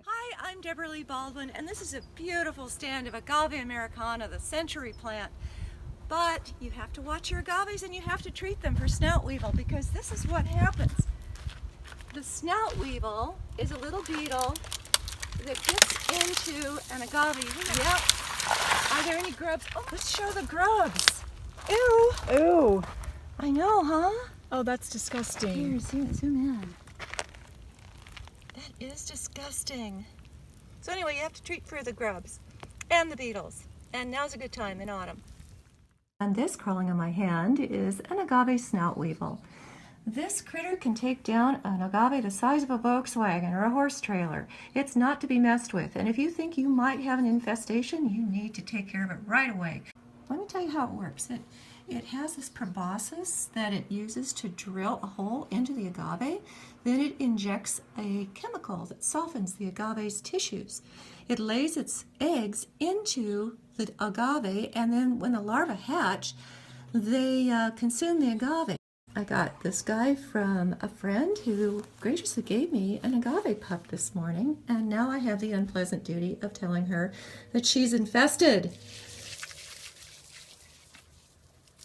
Hi, I'm Debra Lee Baldwin, and this is a beautiful stand of Agave Americana, the century plant. But you have to watch your agaves and you have to treat them for snout weevil, because this is what happens. The snout weevil is a little beetle that gets into an agave. Yep. Are there any grubs? Oh, let's show the grubs. Ew. Ew. I know, huh? Oh, that's disgusting. Here, zoom in. That is disgusting. So anyway, you have to treat for the grubs and the beetles. And now's a good time in autumn. And this crawling on my hand is an agave snout weevil. This critter can take down an agave the size of a Volkswagen or a horse trailer. It's not to be messed with. And if you think you might have an infestation, you need to take care of it right away. Let me tell you how it works. It has this proboscis that it uses to drill a hole into the agave. Then it injects a chemical that softens the agave's tissues. It lays its eggs into the agave, and then when the larvae hatch, they consume the agave. I got this guy from a friend who graciously gave me an agave pup this morning, and now I have the unpleasant duty of telling her that she's infested.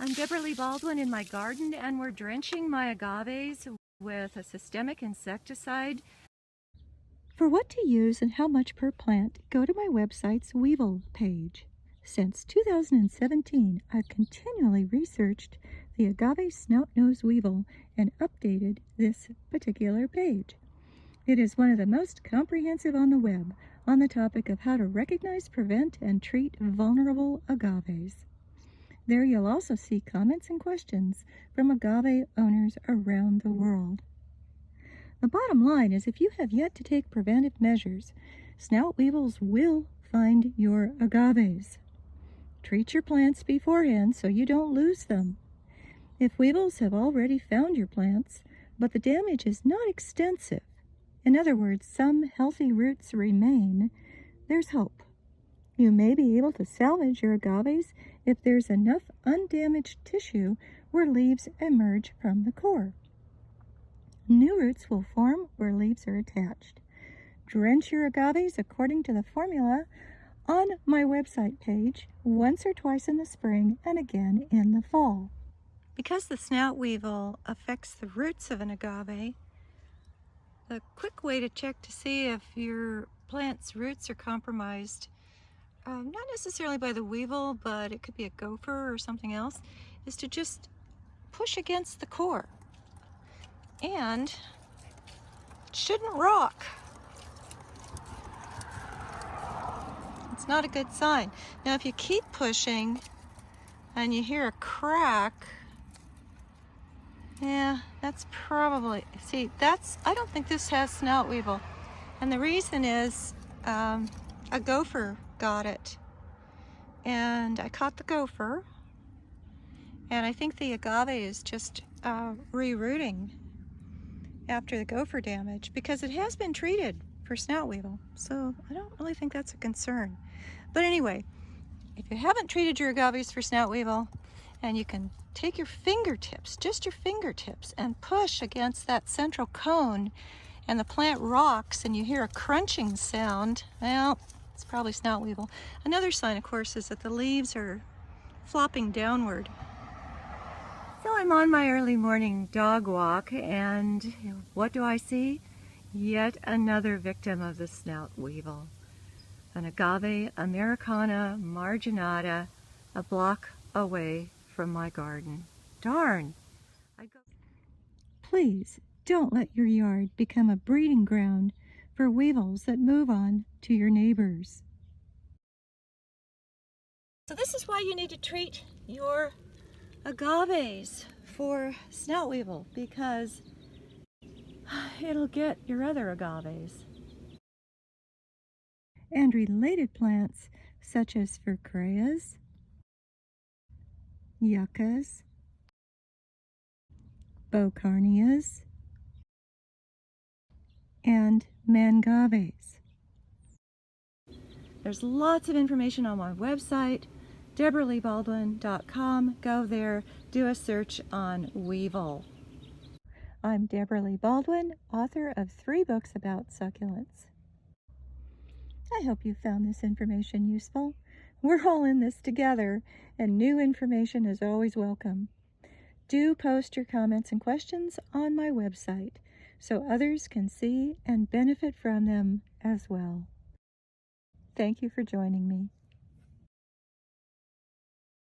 I'm Debra Lee Baldwin in my garden, and we're drenching my agaves with a systemic insecticide. For what to use and how much per plant, go to my website's Weevil page. Since 2017, I've continually researched the Agave Snout-Nose weevil and updated this particular page. It is one of the most comprehensive on the web on the topic of how to recognize, prevent, and treat vulnerable agaves. There you'll also see comments and questions from agave owners around the world. The bottom line is, if you have yet to take preventive measures, snout weevils will find your agaves. Treat your plants beforehand so you don't lose them. If weevils have already found your plants, but the damage is not extensive, in other words, some healthy roots remain, there's hope. You may be able to salvage your agaves if there's enough undamaged tissue where leaves emerge from the core. New roots will form where leaves are attached. Drench your agaves according to the formula on my website page once or twice in the spring and again in the fall. Because the snout weevil affects the roots of an agave, the quick way to check to see if your plant's roots are compromised, not necessarily by the weevil, but it could be a gopher or something else, is to just push against the core. And it shouldn't rock. It's not a good sign. Now if you keep pushing and you hear a crack, yeah, that's probably, see, I don't think this has snout weevil. And the reason is a gopher got it. And I caught the gopher, and I think the agave is just rerooting after the gopher damage, because it has been treated for snout weevil. So I don't really think that's a concern. But anyway, if you haven't treated your agaves for snout weevil, and you can take your fingertips, just your fingertips, and push against that central cone, and the plant rocks and you hear a crunching sound, well, it's probably snout weevil. Another sign, of course, is that the leaves are flopping downward. So I'm on my early morning dog walk, and what do I see? Yet another victim of the snout weevil. An Agave Americana marginata a block away from my garden. Darn! Please don't let your yard become a breeding ground for weevils that move on to your neighbors. So this is why you need to treat your agaves for snout weevil, because it'll get your other agaves. And related plants such as furcraeas, yuccas, beaucarneas, and mangaves. There's lots of information on my website, debraleebaldwin.com. Go there, do a search on Weevil. I'm Debra Lee Baldwin, author of 3 books about succulents. I hope you found this information useful. We're all in this together, and new information is always welcome. Do post your comments and questions on my website so others can see and benefit from them as well. Thank you for joining me.